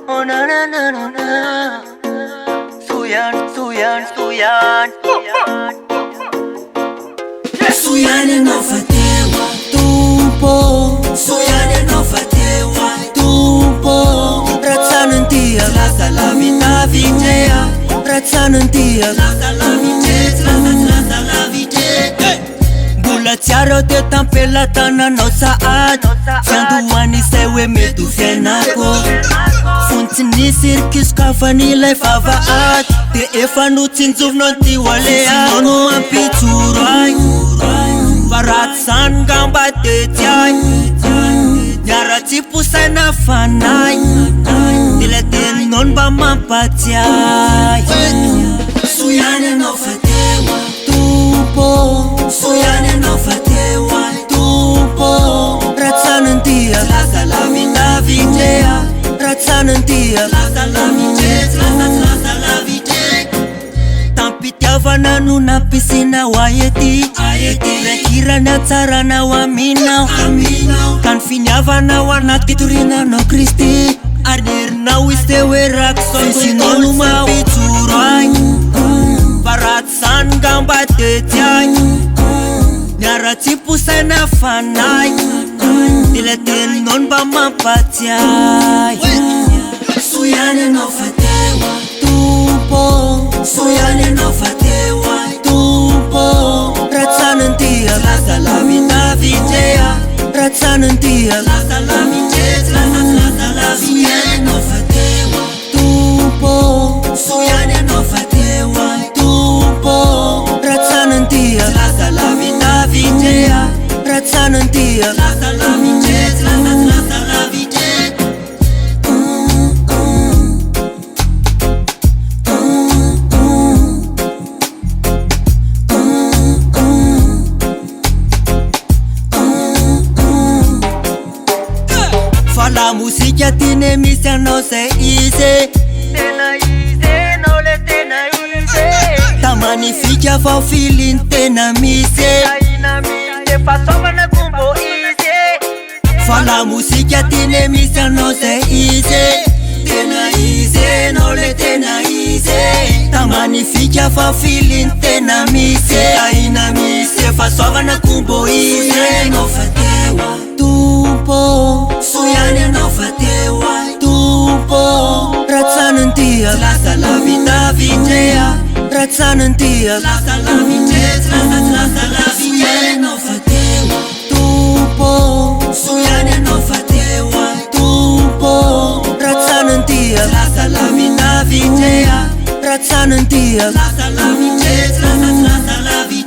Oh na na na na na. Suyan. Suyane no fatewa Tumpo. Suyane no fatewa Tumpo. Ratsanantia. Lasa la vita vitea Ratsanantia. Lasa la vite Lasa la vite Mbola tsy ary te tampelatana sa'ady tsy andohany izay hoe mety ho fiainako fontsy ny sirikisoko afan'ilay vavahady de efa notsinjovinao ty hoalea no mampitsoro ay fa ratsy zany ngamba de tsy ay niara tsy posaina fanay de la teninao mba mampatsiay Suyane no fatewa Tumpo. Suyane no fatewa Tumpo. Ratsanantia. Lasa la vita vitea Ratsanantia. Lasa la vite Lasa la vite Tampitiavana no nampisina ho aety rakirany atsarana ho aminao ka ny finiavana ho anaty torinanao Kristy ary nerinao izy te hoe rakisaosinao no mampitsoro ay fa ratsy zany ngamba de tsy ay niara tsy posaina fanay de la teninao mba mampatsiay Suyane no fatewa Tumpo. Suyane no fatewa Tumpo. Ratsanantia. Lasa la vita vitea Ratsanantia. Lasa la vite Lasa la Suyane no fatewa Tumpo. Suyane no fatewa Tumpo. Ratsanantia. Lasa la vita vitea Ratsanantia. Lasa la vite Lasa la vite Fa la mozika tiany misy anao zay izy tena izy anao le tena izy tamanifika fa filiny tena misy aina misy fa somana kumbo izy fa la mozika tiany misy anao zay izy tena izy anao le tena izy tamanifika fa filiny tena misy aina misy fa somana kumbo izy no fatewa Tumpo. Suyane no fatewa Tumpo. Ratsanantia. Lasa la vita vitea Ratsanantia. Lasa la vite Lasa la Suyane no fatewa Tumpo. Suyane no fatewa Tumpo. Ratsanantia. Lasa la vita vitea Ratsanantia. Lasa la vite Lasa la vite